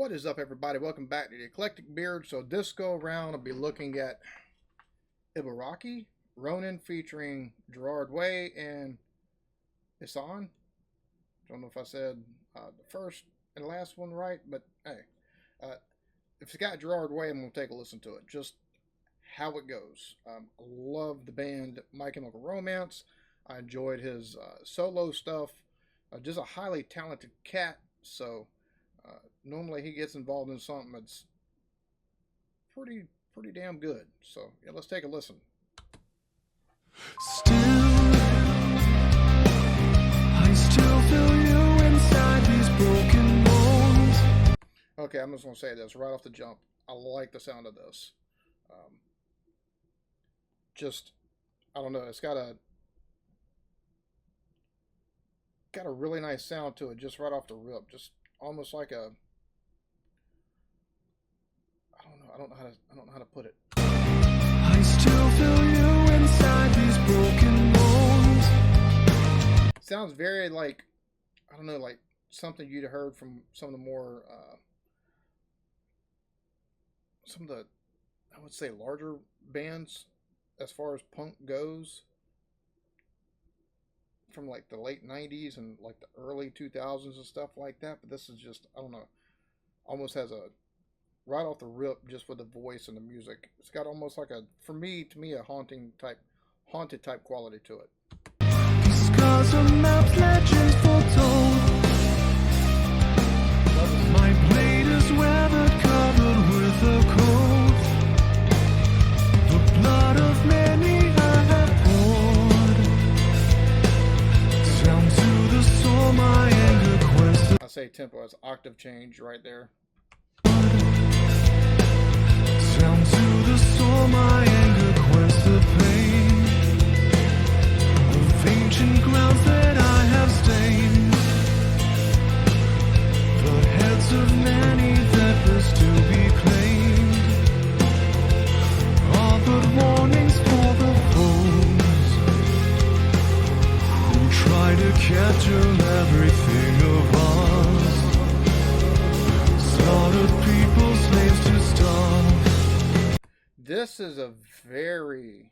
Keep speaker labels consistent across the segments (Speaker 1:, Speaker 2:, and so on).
Speaker 1: What is up, everybody? Welcome back to the Eclectic Beard. So this go around, I'll be looking at Ibaraki Ronin featuring Gerard Way and IHSAHN. Don't know if I said the first and last one right, but hey, if it's got Gerard Way, I'm going to take a listen to it. Just how it goes. I love the band My Chemical Romance. I enjoyed his solo stuff. Just a highly talented cat, so normally he gets involved in something that's pretty damn good. So yeah, let's take a listen.
Speaker 2: Still, I still feel you inside these broken bones.
Speaker 1: Okay, I'm just gonna say this right off the jump. I like the sound of this. Just, I don't know. It's got a really nice sound to it, just right off the rip. Just almost like a, I don't know how to put it.
Speaker 2: I still feel you inside these broken bones.
Speaker 1: Sounds very like, I don't know, like something you'd heard from some of the more, some of the, I would say, larger bands as far as punk goes, from like the late 90s and like the early 2000s and stuff like that. But this is just, I don't know, almost has a, right off the rip, just with the voice and the music, it's got almost like a, to me a haunted type quality to it.
Speaker 2: The scars of Mount legends foretold. My blade is weathered, covered with a coat. The blood of many I have poured. Down to the soul my anger quests.
Speaker 1: I say tempo as octave change right there.
Speaker 2: Down to the soul my anger quests the pain of ancient grounds that I have stained. The heads of many that was to be claimed are but warnings for the foes who try to capture everything of ours. Slaughtered people, slaves to starve.
Speaker 1: This is a very,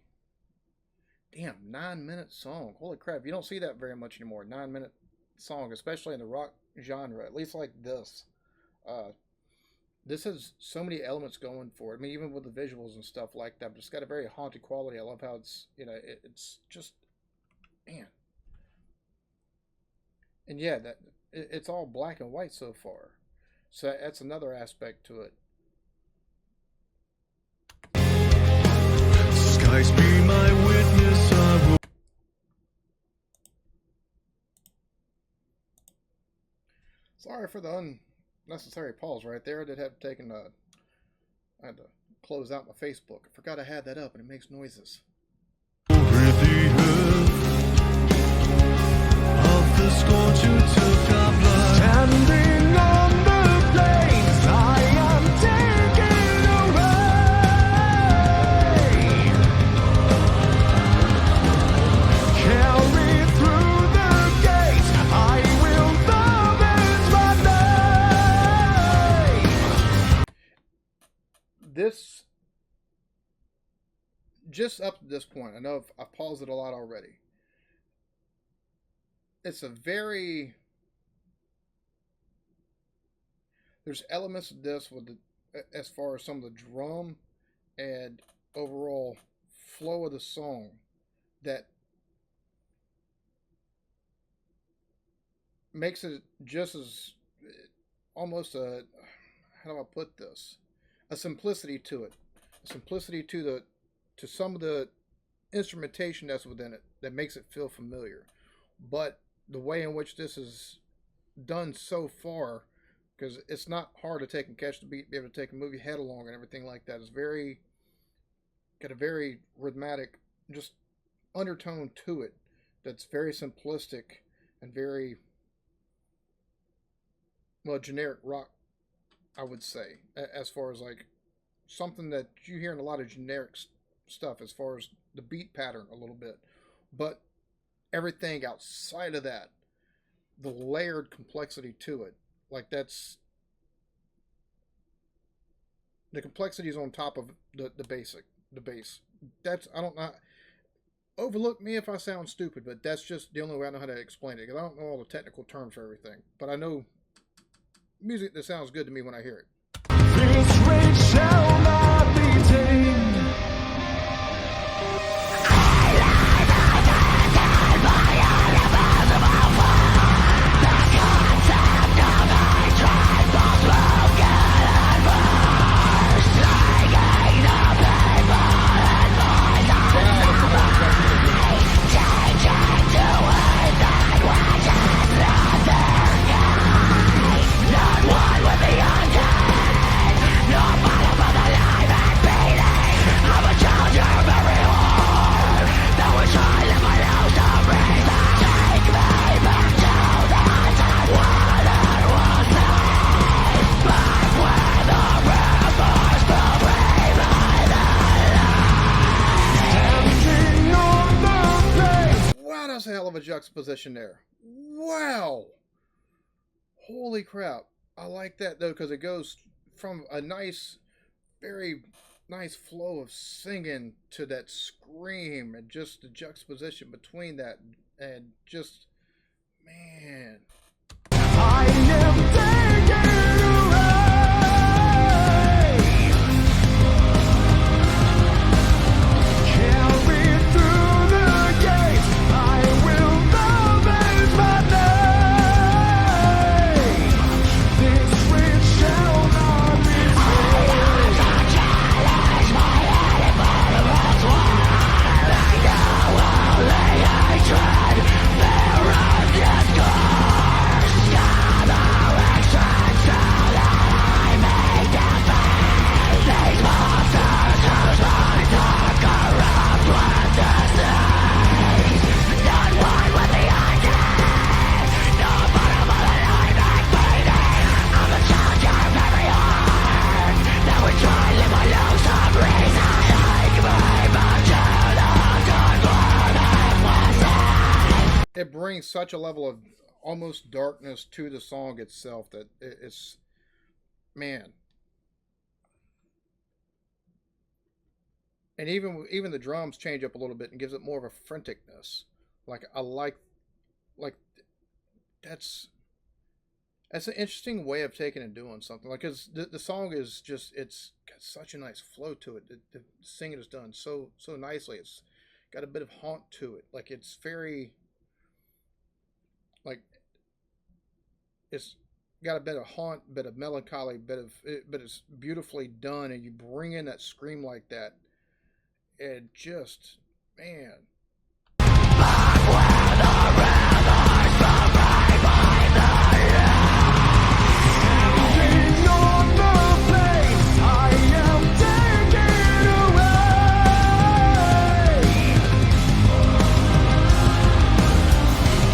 Speaker 1: damn, 9-minute song. Holy crap, you don't see that very much anymore. 9-minute song, especially in the rock genre, at least like this. This has so many elements going for it. I mean, even with the visuals and stuff like that, but it's got a very haunted quality. I love how it's, you know, it's just, man. And yeah, it's all black and white so far. So that's another aspect to it.
Speaker 2: Skies be my witness, I will.
Speaker 1: Sorry for the unnecessary pause right there. I did have taken I had to close out my Facebook. I forgot I had that up and it makes noises.
Speaker 2: Over the earth of the scorch who took our blood. Standing on the plains, I am taken away. Carry through the gates, I will avenge my name.
Speaker 1: This, just up to this point, I know I've paused it a lot already. It's a very, there's elements of this with the, as far as some of the drum and overall flow of the song that makes it just as almost a, how do I put this? A simplicity to it, a simplicity to some of the instrumentation that's within it that makes it feel familiar. But the way in which this is done so far, because it's not hard to take and catch the beat, be able to take and move your head along and everything like that, is very, got a very rhythmic, just undertone to it that's very simplistic and very, well, generic rock, I would say, as far as like something that you hear in a lot of generic stuff as far as the beat pattern a little bit. But everything outside of that, the layered complexity to it, like that's the complexity is on top of the base. That's, I don't know. Overlook me if I sound stupid, but that's just the only way I know how to explain it. Because I don't know all the technical terms for everything, but I know music that sounds good to me when I hear it.
Speaker 2: This rage shall not be tamed.
Speaker 1: That's a hell of a juxtaposition there. Wow. Holy crap. I like that though, because it goes from a nice, very nice flow of singing to that scream, and just the juxtaposition between that, and just, man.
Speaker 2: I am taken away. Carried through the gates, I will not lose my name. This rage shall not be tamed. I challenge my head for the world's war. I know only hatred, fear of discourse. Gather action so that I may defeat these monsters whose minds are corrupt with disease. Not one with the undead, no bottom of the line back bleeding. I'm a challenger of every heart that would try to live my loose of reason. Take me back to the good Lord of blessing.
Speaker 1: It brings such a level of almost darkness to the song itself that it's, man. And even the drums change up a little bit and gives it more of a franticness. Like, I like that's an interesting way of taking and doing something. Like, cause the song is just, it's got such a nice flow to it. The singing is done so nicely. It's got a bit of haunt to it. Like, it's very, like, it's got a bit of haunt, bit of melancholy, but it's beautifully done. And you bring in that scream like that, and just, man.
Speaker 2: Standing on the place, I am taken away.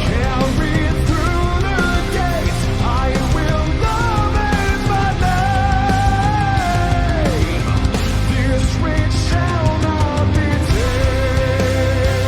Speaker 2: Carried through the gates, I will love as my name. This rage shall not be tamed.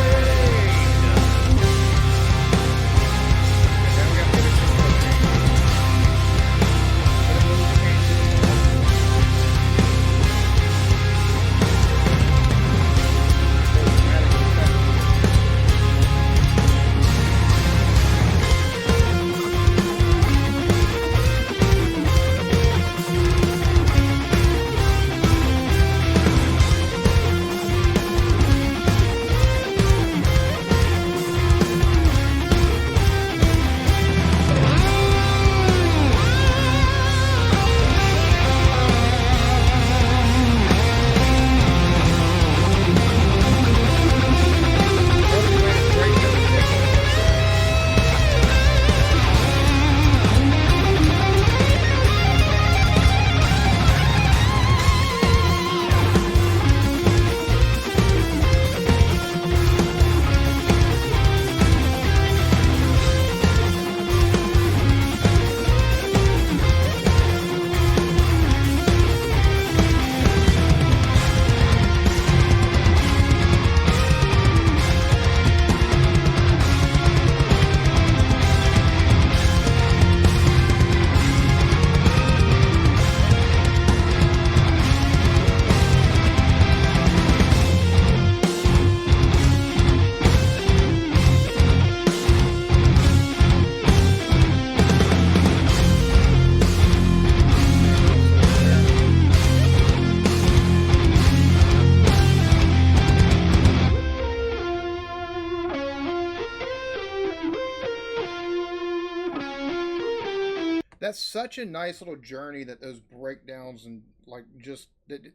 Speaker 1: that's such a nice little journey that those breakdowns and like just that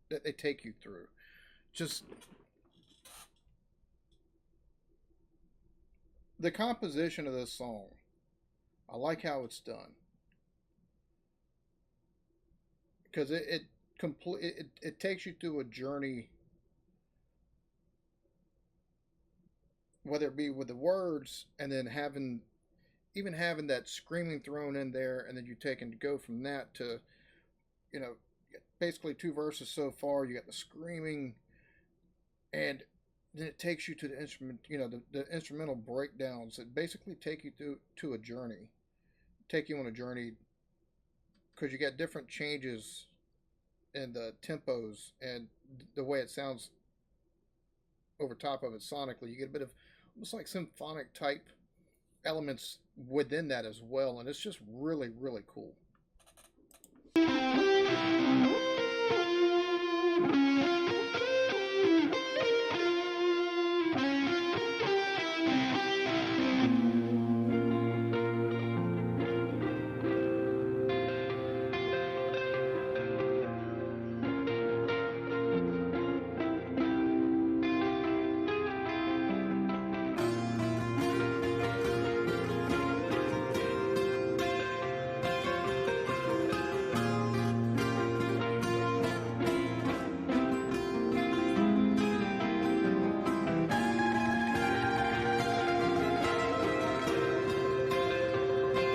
Speaker 1: they take you through. Just the composition of this song. I like how it's done because it takes you through a journey, whether it be with the words and then having that screaming thrown in there, and then you take and go from that to, you know, basically two verses so far. You got the screaming, and then it takes you to the instrument, you know, the instrumental breakdowns that basically take you to a journey, take you on a journey, because you got different changes in the tempos and the way it sounds over top of it sonically. You get a bit of almost like symphonic type elements within that as well, and it's just really, really cool.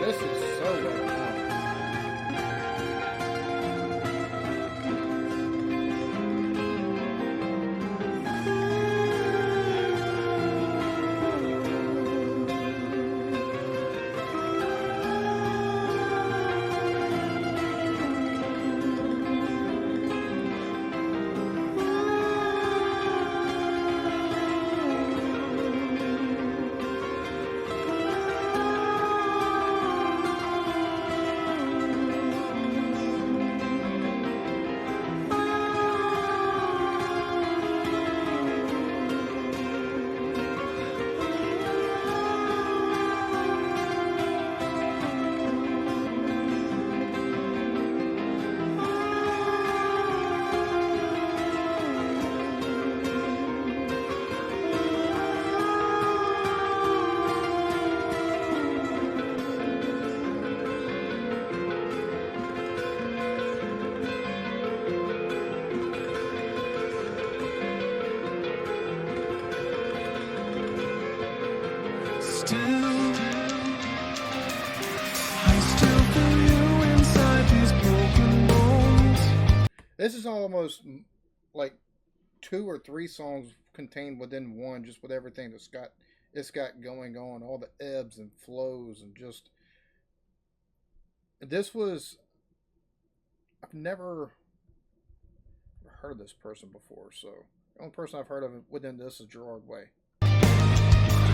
Speaker 1: This is so well done. This is almost like 2 or 3 songs contained within one, just with everything it's got going on, all the ebbs and flows, and just I've never heard of this person before, so the only person I've heard of within this is Gerard Way.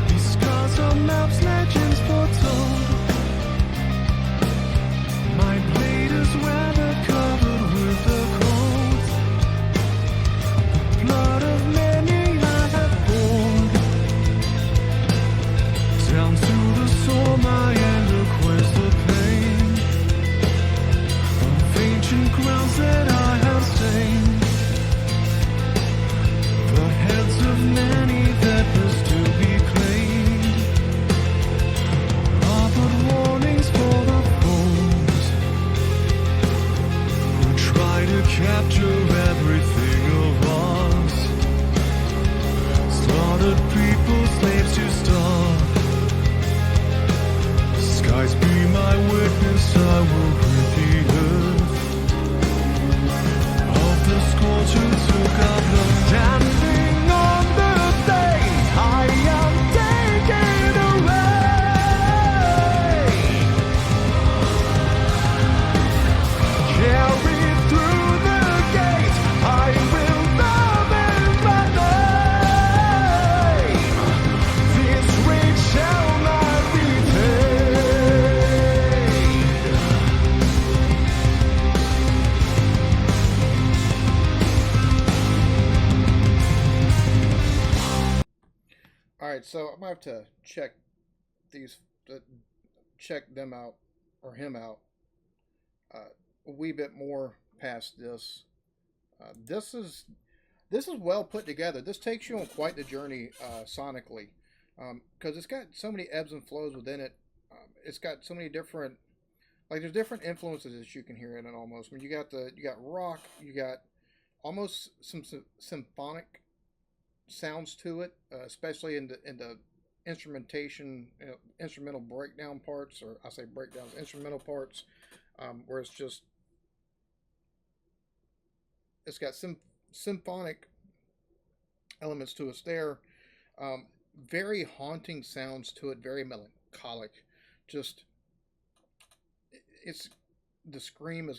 Speaker 2: These scars are maps, legends foretold. My blade is weather covered with the cold. The blood of many I have borne. Down to the soul my eloquence the pain of ancient grounds that I have stained. The heads of many that will still be claimed are but warnings for the foes who try to capture everything of us. Slaughtered people, slaves to starve. Skies be my witness, I will rid the earth of the scourge who took our blood. Standing on the blade, I am taken away. Carried through the gate, I will love in my name. This rage shall not repay.
Speaker 1: All right, so I'm gonna have to check them out or him out a wee bit more past this. This is well put together. This takes you on quite the journey sonically, because it's got so many ebbs and flows within it. It's got so many different, like, there's different influences that you can hear in it almost. I mean, you got rock, you got almost some symphonic sounds to it, especially in the instrumentation, instrumental breakdown parts, or I say breakdowns, instrumental parts, where it's got some symphonic elements to us there. Very haunting sounds to it, very melancholic. Just it's the scream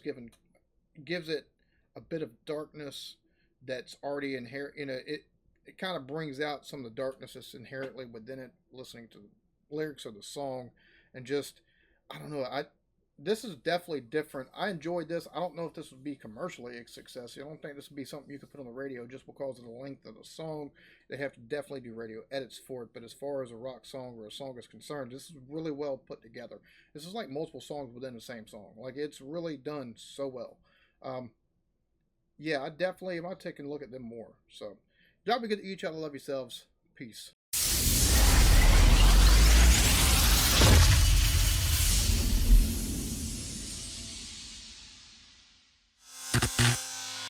Speaker 1: gives it a bit of darkness that's already inherent in it. It kind of brings out some of the darkness that's inherently within it. Listening to the lyrics of the song, and just, I don't know. This is definitely different. I enjoyed this. I don't know if this would be commercially a success. I don't think this would be something you could put on the radio just because of the length of the song. They have to definitely do radio edits for it. But as far as a rock song or a song is concerned, this is really well put together. This is like multiple songs within the same song. Like, it's really done so well. Yeah, I definitely am taking a look at them more. So, y'all be good to each other. Love yourselves. Peace.